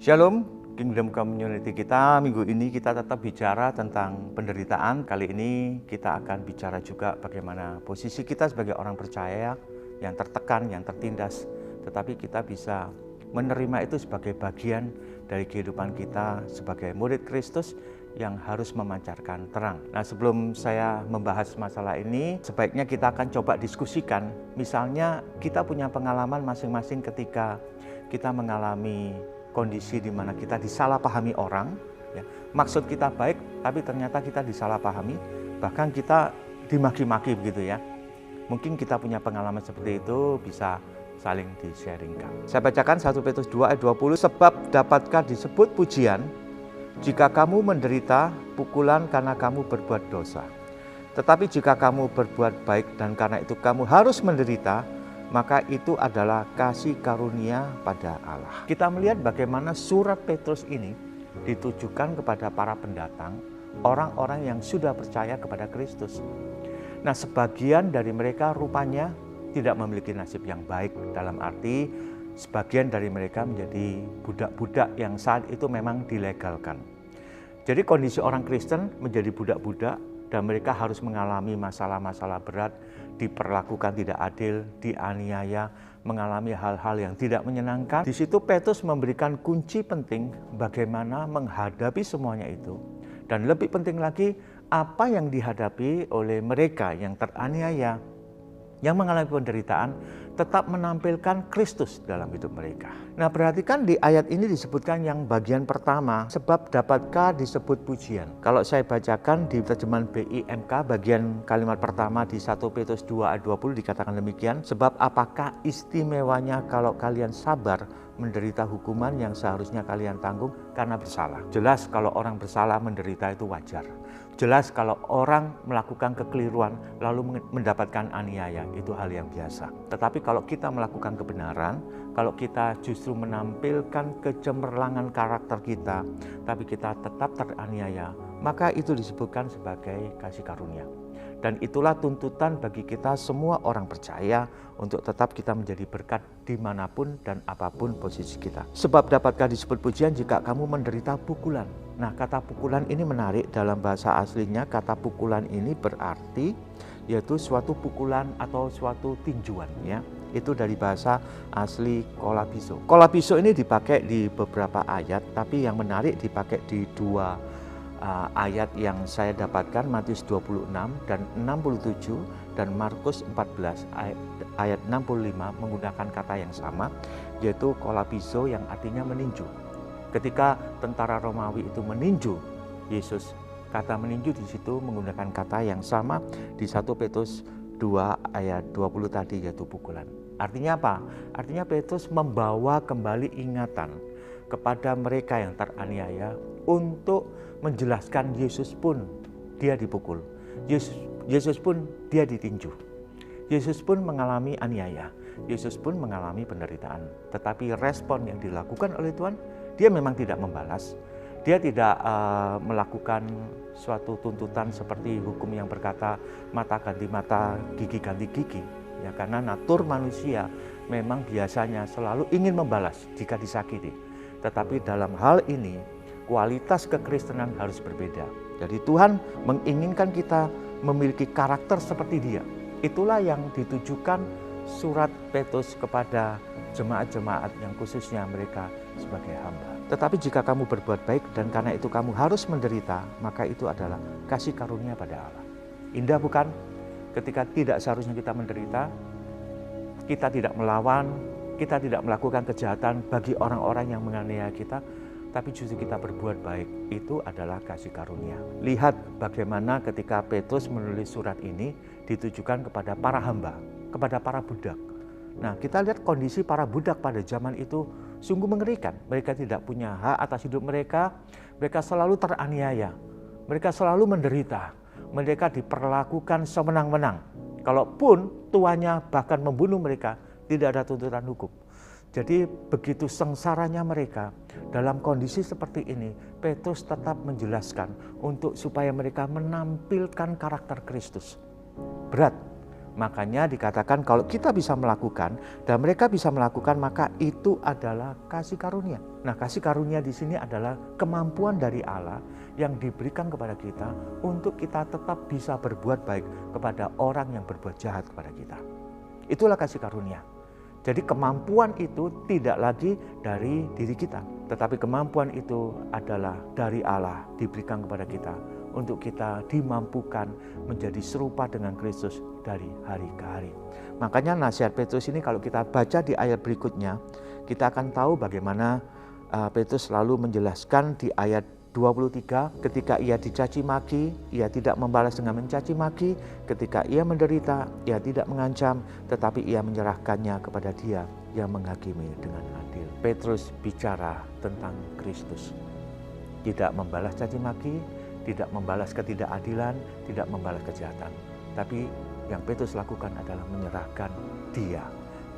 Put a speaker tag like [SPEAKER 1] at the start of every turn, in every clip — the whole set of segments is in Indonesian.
[SPEAKER 1] Shalom, Kingdom Community kita. Minggu ini kita tetap bicara tentang penderitaan. Kali ini kita akan bicara juga bagaimana posisi kita sebagai orang percaya yang tertekan, yang tertindas. Tetapi kita bisa menerima itu sebagai bagian dari kehidupan kita sebagai murid Kristus yang harus memancarkan terang. Nah, sebelum saya membahas masalah ini, sebaiknya kita akan coba diskusikan. Misalnya kita punya pengalaman masing-masing ketika kita mengalami kondisi di mana kita disalahpahami orang, ya. Maksud kita baik, tapi ternyata kita disalahpahami, bahkan kita dimaki-maki begitu ya. Mungkin kita punya pengalaman seperti itu, bisa saling di-sharingkan. Saya bacakan 1 Petrus 2 ayat 20, sebab dapatkah disebut pujian jika kamu menderita pukulan karena kamu berbuat dosa. Tetapi jika kamu berbuat baik dan karena itu kamu harus menderita, maka itu adalah kasih karunia pada Allah. Kita melihat bagaimana surat Petrus ini ditujukan kepada para pendatang, orang-orang yang sudah percaya kepada Kristus. Nah, sebagian dari mereka rupanya tidak memiliki nasib yang baik, dalam arti sebagian dari mereka menjadi budak-budak yang saat itu memang dilegalkan. Jadi kondisi orang Kristen menjadi budak-budak dan mereka harus mengalami masalah-masalah berat, diperlakukan tidak adil, dianiaya, mengalami hal-hal yang tidak menyenangkan. Di situ Petrus memberikan kunci penting bagaimana menghadapi semuanya itu. Dan lebih penting lagi, apa yang dihadapi oleh mereka yang teraniaya, yang mengalami penderitaan, tetap menampilkan Kristus dalam hidup mereka. Nah, perhatikan di ayat ini disebutkan yang bagian pertama, sebab dapatkah disebut pujian. Kalau saya bacakan di terjemahan BIMK, bagian kalimat pertama di 1 Petrus 2 ayat 20 dikatakan demikian, sebab apakah istimewanya kalau kalian sabar menderita hukuman yang seharusnya kalian tanggung karena bersalah. Jelas kalau orang bersalah menderita itu wajar. Jelas kalau orang melakukan kekeliruan lalu mendapatkan aniaya, itu hal yang biasa. Tetapi kalau kita melakukan kebenaran, kalau kita justru menampilkan kecemerlangan karakter kita, tapi kita tetap teraniaya, maka itu disebutkan sebagai kasih karunia. Dan itulah tuntutan bagi kita semua orang percaya untuk tetap kita menjadi berkat dimanapun dan apapun posisi kita. Sebab dapatkah disebut pujian jika kamu menderita pukulan. Nah, kata pukulan ini menarik. Dalam bahasa aslinya kata pukulan ini berarti yaitu suatu pukulan atau suatu tinjuan ya. Itu dari bahasa asli kolabiso. Kolabiso ini dipakai di beberapa ayat, tapi yang menarik dipakai di dua ayat yang saya dapatkan, Matius 26 dan 67 dan Markus 14 ayat 65 menggunakan kata yang sama, yaitu kolabiso yang artinya meninju. Ketika tentara Romawi itu meninju Yesus, kata meninju di situ menggunakan kata yang sama di 1 Petrus 2 ayat 20 tadi, yaitu pukulan. Artinya apa? Artinya Petrus membawa kembali ingatan kepada mereka yang teraniaya untuk menjelaskan Yesus pun dia dipukul. Yesus pun dia ditinju. Yesus pun mengalami aniaya. Yesus pun mengalami penderitaan. Tetapi respon yang dilakukan oleh Tuhan, dia memang tidak membalas. Dia tidak melakukan suatu tuntutan seperti hukum yang berkata mata ganti mata, gigi ganti gigi. Ya, karena natur manusia memang biasanya selalu ingin membalas jika disakiti. Tetapi dalam hal ini, kualitas kekristenan harus berbeda. Jadi Tuhan menginginkan kita memiliki karakter seperti Dia. Itulah yang ditujukan surat Petrus kepada jemaat-jemaat yang khususnya mereka sebagai hamba. Tetapi jika kamu berbuat baik dan karena itu kamu harus menderita, maka itu adalah kasih karunia pada Allah. Indah bukan? Ketika tidak seharusnya kita menderita, kita tidak melawan, kita tidak melakukan kejahatan bagi orang-orang yang menganiaya kita, tapi justru kita berbuat baik. Itu adalah kasih karunia. Lihat bagaimana ketika Petrus menulis surat ini ditujukan kepada para hamba, kepada para budak. Nah, kita lihat kondisi para budak pada zaman itu sungguh mengerikan. Mereka tidak punya hak atas hidup mereka selalu teraniaya, mereka selalu menderita, mereka diperlakukan semenang-menang. Kalaupun tuannya bahkan membunuh mereka, tidak ada tuntutan hukum. Jadi begitu sengsaranya mereka, dalam kondisi seperti ini, Petrus tetap menjelaskan untuk supaya mereka menampilkan karakter Kristus. Berat, Makanya dikatakan kalau kita bisa melakukan dan mereka bisa melakukan, maka itu adalah kasih karunia. Nah, kasih karunia di sini adalah kemampuan dari Allah yang diberikan kepada kita untuk kita tetap bisa berbuat baik kepada orang yang berbuat jahat kepada kita. Itulah kasih karunia. Jadi kemampuan itu tidak lagi dari diri kita, tetapi kemampuan itu adalah dari Allah diberikan kepada kita untuk kita dimampukan menjadi serupa dengan Kristus dari hari ke hari. Makanya nasihat Petrus ini kalau kita baca di ayat berikutnya, kita akan tahu bagaimana Petrus selalu menjelaskan di ayat 23, ketika ia dicaci maki, ia tidak membalas dengan mencaci maki, ketika ia menderita, ia tidak mengancam, tetapi ia menyerahkannya kepada Dia yang menghakimi dengan adil. Petrus bicara tentang Kristus. Tidak membalas caci maki, tidak membalas ketidakadilan, tidak membalas kejahatan. Tapi yang Petrus lakukan adalah menyerahkan Dia.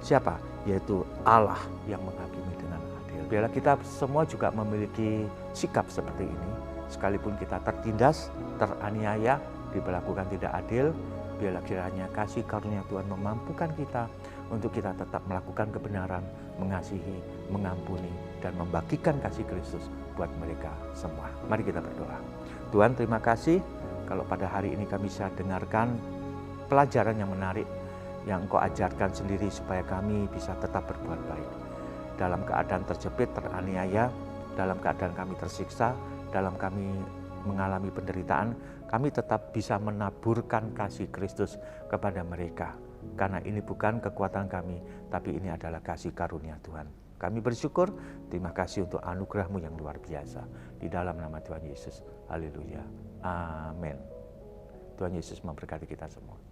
[SPEAKER 1] Siapa? Yaitu Allah yang menghakimi dengan adil. Biarlah kita semua juga memiliki sikap seperti ini. Sekalipun kita tertindas, teraniaya, diperlakukan tidak adil, biarlah kiranya kasih karunia Tuhan memampukan kita untuk kita tetap melakukan kebenaran, mengasihi, mengampuni, dan membagikan kasih Kristus buat mereka semua. Mari kita berdoa. Tuhan, terima kasih kalau pada hari ini kami bisa dengarkan pelajaran yang menarik yang Engkau ajarkan sendiri supaya kami bisa tetap berbuat baik. Dalam keadaan terjepit, teraniaya, dalam keadaan kami tersiksa, dalam kami mengalami penderitaan, kami tetap bisa menaburkan kasih Kristus kepada mereka. Karena ini bukan kekuatan kami, tapi ini adalah kasih karunia Tuhan. Kami bersyukur, terima kasih untuk anugerah-Mu yang luar biasa. Di dalam nama Tuhan Yesus. Haleluya. Amin. Tuhan Yesus memberkati kita semua.